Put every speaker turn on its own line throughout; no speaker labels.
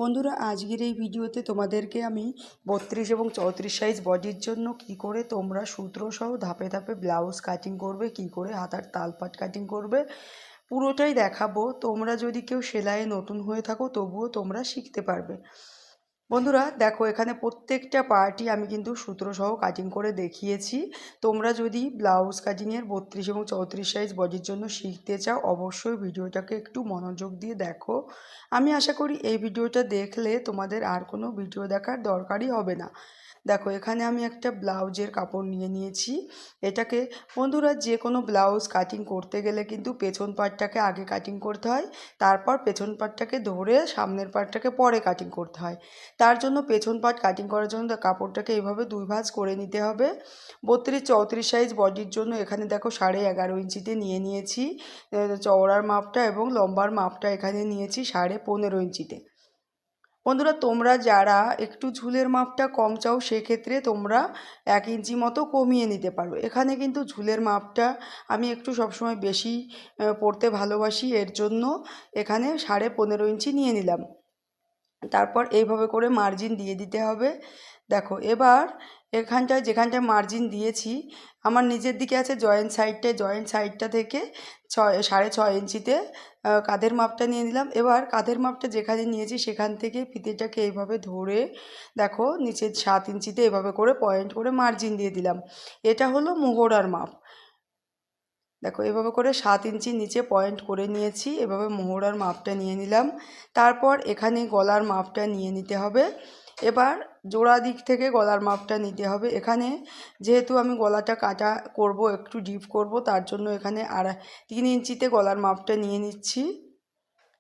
বন্ধুরা, আজকের এই ভিডিওতে তোমাদেরকে আমি 32 এবং 34 সাইজ বডির জন্য কি করে তোমরা সূত্র সহ ধাপে ধাপে ব্লাউজ কাটিং করবে, কি করে হাতার তালপাট কাটিং করবে পুরোটাই দেখাবো। তোমরা যদি কেউ সেলাইয়ে নতুন হয়ে থাকো তবুও তোমরা শিখতে পারবে। বন্ধুরা দেখো, এখানে প্রত্যেকটা পার্টই আমি কিন্তু সূত্র সহ কাটিং করে দেখিয়েছি। তোমরা যদি ব্লাউজ কাটিংয়ের 32 এবং 34 সাইজ বডির জন্য শিখতে চাও অবশ্যই ভিডিওটাকে একটু মনোযোগ দিয়ে দেখো। আমি আশা করি এই ভিডিওটা দেখলে তোমাদের আর কোনো ভিডিও দেখার দরকারই হবে না। দেখো, এখানে আমি একটা ব্লাউজের কাপড় নিয়ে নিয়েছি। এটাকে বন্ধুরা, যে কোনো ব্লাউজ কাটিং করতে গেলে কিন্তু পেছন পার্টটাকে আগে কাটিং করতে হয়, তারপর পেছন পার্টটাকে ধরে সামনের পার্টটাকে পরে কাটিং করতে হয়। তার জন্য পেছন পার্ট কাটিং করার জন্য কাপড়টাকে এইভাবে দুই ভাঁজ করে নিতে হবে। 32-34 সাইজ বডির জন্য এখানে দেখো 11.5 ইঞ্চিতে নিয়ে নিয়েছি চওড়ার মাপটা, এবং লম্বার মাপটা এখানে নিয়েছি 15.5 ইঞ্চিতে। বন্ধুরা, তোমরা যারা একটু ঝুলের মাপটা কম চাও সেক্ষেত্রে তোমরা 1 ইঞ্চি মতো কমিয়ে নিতে পারো। এখানে কিন্তু ঝুলের মাপটা আমি একটু সবসময় বেশি পরতে ভালোবাসি, এর জন্য এখানে 15.5 ইঞ্চি নিয়ে নিলাম। তারপর এইভাবে করে মার্জিন দিয়ে দিতে হবে। দেখো, এবার এখানটায় যেখানটায় মার্জিন দিয়েছি আমার নিজের দিকে আছে জয়েন্ট সাইডটা থেকে 6.5 ইঞ্চিতে কাঁধের মাপটা নিয়ে নিলাম। এবার কাঁধের মাপটা যেখানে নিয়েছি সেখান থেকে ফিতেটাকে এইভাবে ধরে দেখো নিচে 7 ইঞ্চিতে এভাবে করে পয়েন্ট করে মার্জিন দিয়ে দিলাম। এটা হলো মোহরার মাপ। দেখো, এভাবে করে 7 ইঞ্চি নিচে পয়েন্ট করে নিয়েছি, এভাবে মোহরার মাপটা নিয়ে নিলাম। তারপর এখানে গলার মাপটা নিয়ে নিতে হবে। এবার জোড়া দিক থেকে গলার মাপটা নিতে হবে। এখানে যেহেতু আমি গলাটা কাটা করব, একটু ডিপ করব, তার জন্য এখানে 3 ইঞ্চিতে গলার মাপটা নিয়ে নিচ্ছি।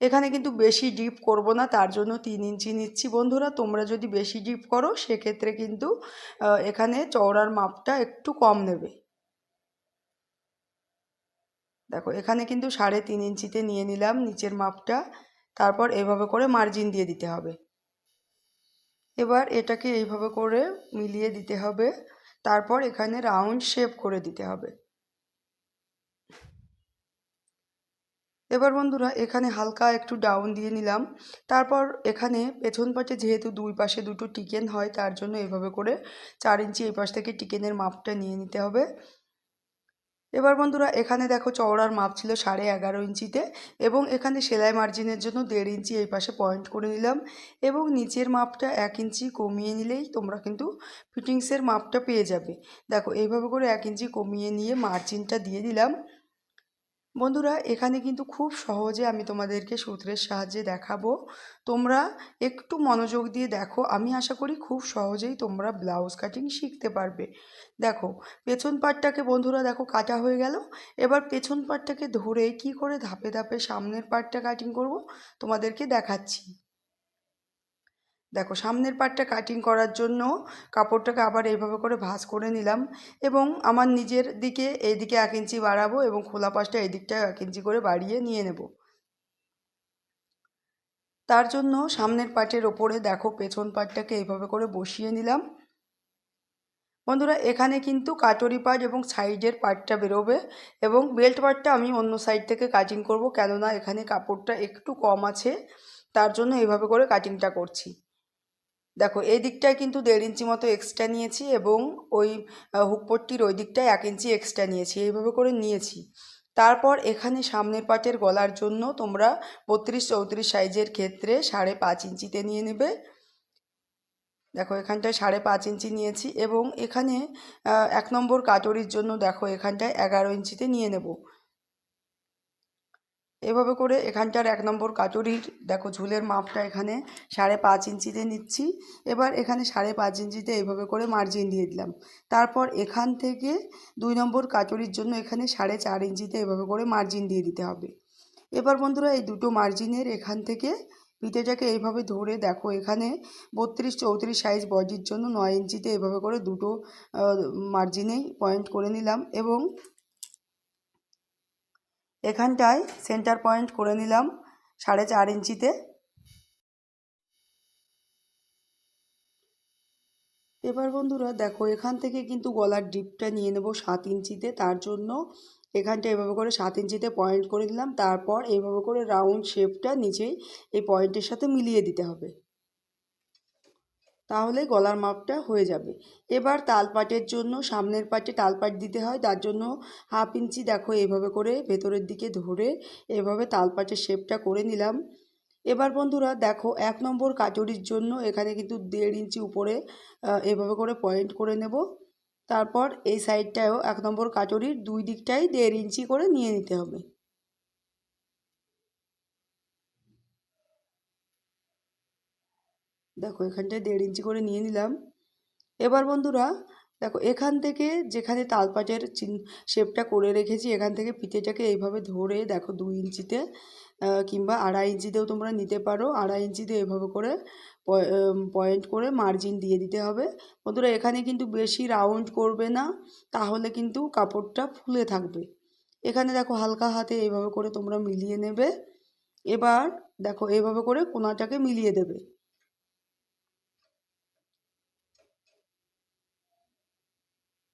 এখানে কিন্তু বেশি ডিপ করব না, তার জন্য 3 ইঞ্চি নিচ্ছি। বন্ধুরা, তোমরা যদি বেশি ডিপ করো সেক্ষেত্রে কিন্তু এখানে চওড়ার মাপটা একটু কম নেবে। দেখো, এখানে কিন্তু 3.5 ইঞ্চিতে নিয়ে নিলাম নিচের মাপটা। তারপর এভাবে করে মার্জিন দিয়ে দিতে হবে। এবার এটাকে এইভাবে করে মিলিয়ে দিতে হবে। তারপর এখানে রাউন্ড শেপ করে দিতে হবে। এবার বন্ধুরা, এখানে হালকা একটু ডাউন দিয়ে নিলাম। তারপর এখানে পেছন পাটে যেহেতু দুই পাশে দুটো টিকেন হয়, তার জন্য এভাবে করে 4 ইঞ্চি এই পাশ থেকে টিকেনের মাপটা নিয়ে নিতে হবে। এবার বন্ধুরা, এখানে দেখো চওড়ার মাপ ছিল 11.5 ইঞ্চিতে, এবং এখানে সেলাই মার্জিনের জন্য 1.5 ইঞ্চি এই পাশে পয়েন্ট করে নিলাম, এবং নিচের মাপটা 1 ইঞ্চি কমিয়ে নিলেই তোমরা কিন্তু ফিটিংসের মাপটা পেয়ে যাবে। দেখো, এইভাবে করে 1 ইঞ্চি কমিয়ে নিয়ে মার্জিনটা দিয়ে দিলাম। বন্ধুরা, এখানে কিন্তু খুব সহজে আমি তোমাদেরকে সূত্রের সাহায্যে দেখাবো। তোমরা একটু মনোযোগ দিয়ে দেখো, আমি আশা করি খুব সহজেই তোমরা ব্লাউজ কাটিং শিখতে পারবে। দেখো, পেছন পাটটাকে বন্ধুরা দেখো কাটা হয়ে গেল। এবার পেছন পাটটাকে ধরে কি করে ধাপে ধাপে সামনের পাটটা কাটিং করব তোমাদেরকে দেখাচ্ছি। দেখো, সামনের পাটটা কাটিং করার জন্য কাপড়টাকে আবার এইভাবে করে ভাঁজ করে নিলাম, এবং আমার নিজের দিকে এইদিকে 1 ইঞ্চি বাড়াবো এবং খোলা পাশটা এই দিকটা 1 ইঞ্চি করে বাড়িয়ে নিয়ে নেব। তার জন্য সামনের পাটের ওপরে দেখো পেছন পাটটাকে এইভাবে করে বসিয়ে নিলাম। বন্ধুরা, এখানে কিন্তু কাটরি পাট এবং সাইডের পাটটা বেরোবে, এবং বেল্ট পাটটা আমি অন্য সাইড থেকে কাটিং করব, কেননা এখানে কাপড়টা একটু কম আছে, তার জন্য এইভাবে করে কাটিংটা করছি। দেখো, এই দিকটায় কিন্তু 1.5 ইঞ্চি মতো এক্সট্রা নিয়েছি, এবং ওই হুকপট্টির ওই দিকটায় 1 ইঞ্চি এক্সট্রা নিয়েছি, এইভাবে করে নিয়েছি। তারপর এখানে সামনের পাটের গলার জন্য তোমরা 32-34 সাইজের ক্ষেত্রে 5.5 ইঞ্চিতে নিয়ে নেবে। দেখো, এখানটায় 5.5 ইঞ্চি নিয়েছি, এবং এখানে 1 নম্বর কাটরির জন্য দেখো এখানটায় 11 ইঞ্চিতে নিয়ে নেব। এভাবে করে এখানটার 1 নম্বর কাটরির দেখো ঝুলের মাপটা এখানে 5.5 ইঞ্চিতে নিচ্ছি। এবার এখানে 5.5 ইঞ্চিতে এইভাবে করে মার্জিন দিয়ে দিলাম। তারপর এখান থেকে 2 নম্বর কাটরির জন্য এখানে 4.5 ইঞ্চিতে এভাবে করে মার্জিন দিয়ে দিতে হবে। এবার বন্ধুরা, এই দুটো মার্জিনের এখান থেকে ফিতেটাকে এইভাবে ধরে দেখো এখানে 32-34 সাইজ বডির জন্য 9 ইঞ্চিতে এভাবে করে দুটো মার্জিনেই পয়েন্ট করে নিলাম, এবং এখানটায় সেন্টার পয়েন্ট করে নিলাম 4.5 ইঞ্চিতে। এবার বন্ধুরা দেখো, এখান থেকে কিন্তু গলার ডিপটা নিয়ে নেব 7 ইঞ্চিতে, তার জন্য এখানটা এভাবে করে 7 ইঞ্চিতে পয়েন্ট করে দিলাম। তারপর এইভাবে করে রাউন্ড শেপটা নিচেই এই পয়েন্টের সাথে মিলিয়ে দিতে হবে। তাহলে গলার মাপটা হয়ে যাবে। এবার তালপাটের জন্য সামনের পাটে তালপাট দিতে হয়, তার জন্য 1/2 ইঞ্চি দেখো এইভাবে করে ভেতরের দিকে ধরে এভাবে তালপাটের শেপটা করে নিলাম। এবার বন্ধুরা দেখো 1 নম্বর কাটুরির জন্য এখানে কিন্তু 1.5 ইঞ্চি উপরে এভাবে করে পয়েন্ট করে নেব। তারপর এই সাইডটায়ও 1 নম্বর কাটুরির 2 দিকটাই 1.5 ইঞ্চি করে নিয়ে নিতে হবে। দেখো এখানটায় 1.5 ইঞ্চি করে নিয়ে নিলাম। এবার বন্ধুরা দেখো এখান থেকে যেখানে তালপাটের শেপটা করে রেখেছি এখান থেকে ফিতেটাকে এইভাবে ধরে দেখো 2 ইঞ্চিতে কিংবা 2.5 ইঞ্চিতেও তোমরা নিতে পারো। 2.5 ইঞ্চিতে এভাবে করে পয়েন্ট করে মার্জিন দিয়ে দিতে হবে। বন্ধুরা এখানে কিন্তু বেশি রাউন্ড করবে না, তাহলে কিন্তু কাপড়টা ফুলে থাকবে। এখানে দেখো হালকা হাতে এইভাবে করে তোমরা মিলিয়ে নেবে। এবার দেখো এইভাবে করে কোনাটাকে মিলিয়ে দেবে।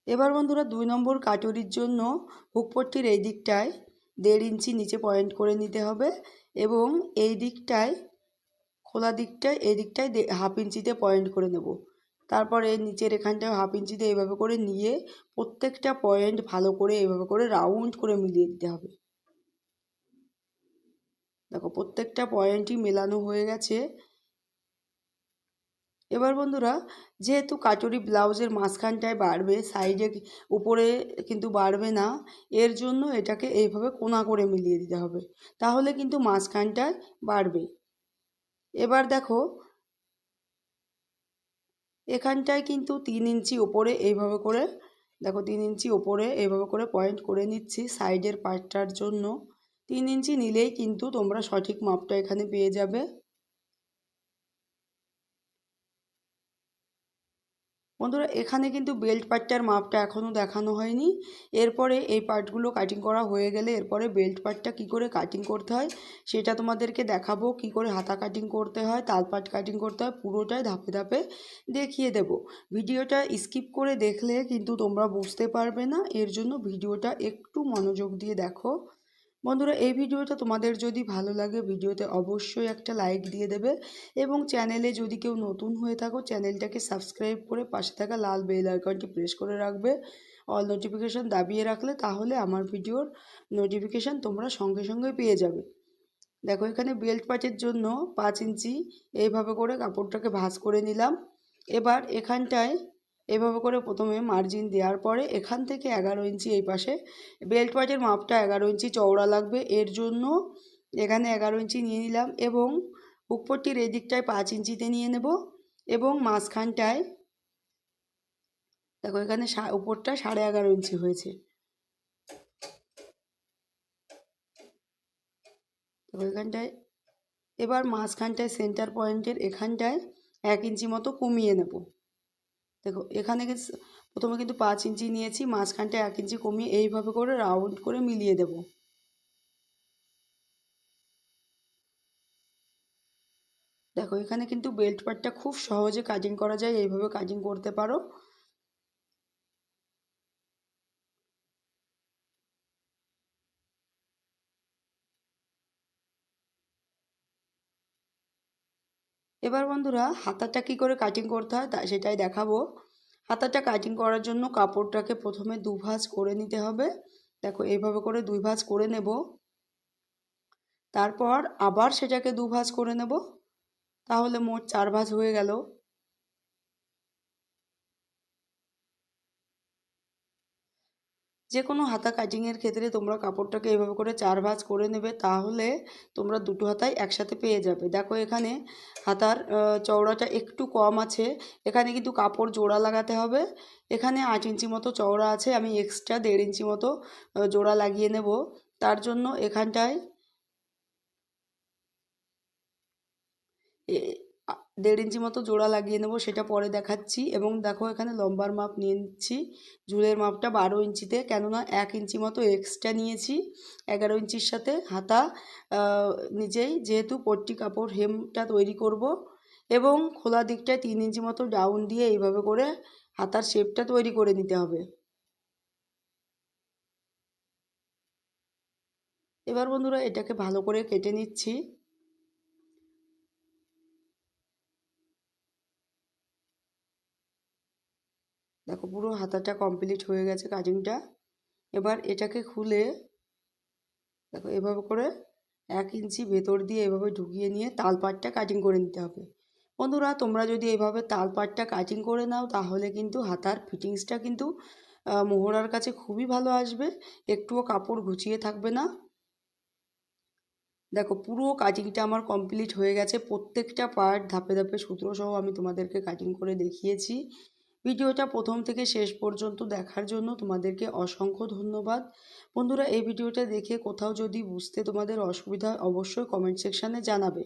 এবার বন্ধুরা 2 নম্বর কাটুরির জন্য হুকপট্টির এই দিকটায় 1.5 ইঞ্চি নিচে পয়েন্ট করে নিতে হবে এবং এই দিকটায় খোলা দিকটায় এই দিকটায় 1/2 ইঞ্চিতে পয়েন্ট করে নেব। তারপর এই নিচের এখানটায় 1/2 ইঞ্চিতে এইভাবে করে নিয়ে প্রত্যেকটা পয়েন্ট ভালো করে এইভাবে করে রাউন্ড করে মিলিয়ে দিতে হবে। দেখো প্রত্যেকটা পয়েন্টই মেলানো হয়ে গেছে। এবার বন্ধুরা যেহেতু কাটুরি ব্লাউজের মাঝখানটায় বাড়বে, সাইডে উপরে কিন্তু বাড়বে না, এর জন্য এটাকে এইভাবে কোনা করে মিলিয়ে দিতে হবে, তাহলে কিন্তু মাঝখানটায় বাড়বে। এবার দেখো এখানটায় কিন্তু 3 ইঞ্চি ওপরে এইভাবে করে দেখো 3 ইঞ্চি ওপরে এইভাবে করে পয়েন্ট করে নিচ্ছি সাইডের পার্টটার জন্য। 3 ইঞ্চি নিলেই কিন্তু তোমরা সঠিক মাপটা এখানে পেয়ে যাবে। বন্ধুরা এখানে কিন্তু বেল্ট পার্টটার মাপটা এখনও দেখানো হয়নি। এরপরে এই পার্টগুলো কাটিং করা হয়ে গেলে এরপরে বেল্ট পার্টটা কী করে কাটিং করতে হয় সেটা তোমাদেরকে দেখাবো। কী করে হাতা কাটিং করতে হয়, তালপাট কাটিং করতে হয়, পুরোটাই ধাপে ধাপে দেখিয়ে দেব। ভিডিওটা স্কিপ করে দেখলে কিন্তু তোমরা বুঝতে পারবে না, এর জন্য ভিডিওটা একটু মনোযোগ দিয়ে দেখো। বন্ধুরা এই ভিডিওটা তোমাদের যদি ভালো লাগে ভিডিওতে অবশ্যই একটা লাইক দিয়ে দেবে এবং চ্যানেলে যদি কেউ নতুন হয়ে থাকো চ্যানেলটাকে সাবস্ক্রাইব করে পাশে থাকা লাল বেল আইকনটি প্রেস করে রাখবে। অল নোটিফিকেশন দাবিয়ে রাখলে তাহলে আমার ভিডিওর নোটিফিকেশান তোমরা সঙ্গে সঙ্গে পেয়ে যাবে। দেখো এখানে বেল্ট পার্টের জন্য 5 ইঞ্চি এইভাবে করে কাপড়টাকে ভাঁজ করে নিলাম। এবার এখানটায় এভাবে করে প্রথমে মার্জিন দেওয়ার পরে এখান থেকে 11 ইঞ্চি এই পাশে বেল্ট পার্টের মাপটা 11 ইঞ্চি চওড়া লাগবে, এর জন্য এখানে 11 ইঞ্চি নিয়ে নিলাম এবং উপরটির এই দিকটায় 5 ইঞ্চিতে নিয়ে নেব এবং মাঝখানটায় দেখো এখানে উপরটা 11.5 ইঞ্চি হয়েছে। দেখো এখানটায় এবার মাঝখানটায় সেন্টার পয়েন্টের এখানটায় 1 ইঞ্চি মতো কমিয়ে নেব। দেখো এখানে প্রথমে কিন্তু 5 ইঞ্চি নিয়েছি, মাঝখানটায় 1 ইঞ্চি কমিয়ে এইভাবে করে রাউন্ড করে মিলিয়ে দেব। দেখো এখানে কিন্তু বেল্ট পার্টটা খুব সহজে কাটিং করা যায়, এইভাবে কাটিং করতে পারো। এবার বন্ধুরা হাতাটা কি করে কাটিং করতে হয় তা সেটাই দেখাবো। হাতাটা কাটিং করার জন্য কাপড়টাকে প্রথমে 2 ভাঁজ করে নিতে হবে। দেখো এইভাবে করে 2 ভাঁজ করে নেব, তারপর আবার সেটাকে 2 ভাঁজ করে নেব, তাহলে মোট 4 ভাঁজ হয়ে গেল। যে কোনো হাতা কাটিংয়ের ক্ষেত্রে তোমরা কাপড়টাকে এভাবে করে 4 ভাঁজ করে নেবে, তাহলে তোমরা দুটো হাতাই একসাথে পেয়ে যাবে। দেখো এখানে হাতার চওড়াটা একটু কম আছে, এখানে কিন্তু কাপড় জোড়া লাগাতে হবে। এখানে 8 ইঞ্চি মতো চওড়া আছে, আমি এক্সট্রা 1.5 ইঞ্চি মতো জোড়া লাগিয়ে নেব। তার জন্য এখানটায় 1.5 ইঞ্চি মতো জোড়া লাগিয়ে নেব, সেটা পরে দেখাচ্ছি। এবং দেখো এখানে লম্বার মাপ নিয়ে নিচ্ছি, ঝুলের মাপটা 12 ইঞ্চিতে, কেননা 1 ইঞ্চি মতো এক্সট্রা নিয়েছি 11 ইঞ্চির সাথে। হাতা নিজেই যেহেতু পট্টি কাপড় হেমটা তৈরি করব এবং খোলা দিকটায় 3 ইঞ্চি মতো ডাউন দিয়ে এইভাবে করে হাতার শেপটা তৈরি করে নিতে হবে। এবার বন্ধুরা এটাকে ভালো করে কেটে নিচ্ছি। দেখো পুরো হাতাটা কমপ্লিট হয়ে গেছে কাটিংটা। এবার এটাকে খুলে দেখো এভাবে করে 1 ইঞ্চি ভেতর দিয়ে এভাবে ঢুকিয়ে নিয়ে তালপাটটা কাটিং করে নিতে হবে। বন্ধুরা তোমরা যদি এভাবে তালপাটটা কাটিং করে নাও তাহলে কিন্তু হাতার ফিটিংসটা কিন্তু মহড়ার কাছে খুবই ভালো আসবে, একটুও কাপড় ঘুচিয়ে থাকবে না। দেখো পুরো কাটিংটা আমার কমপ্লিট হয়ে গেছে, প্রত্যেকটা পার্ট ধাপে ধাপে সূত্র সহ আমি তোমাদেরকে কাটিং করে দেখিয়েছি। ভিডিওটা প্রথম থেকে শেষ পর্যন্ত দেখার জন্য তোমাদেরকে অসংখ্য ধন্যবাদ। বন্ধুরা এই ভিডিওটা দেখে কোথাও যদি বুঝতে তোমাদের অসুবিধা হয় অবশ্যই কমেন্ট সেকশানে জানাবে।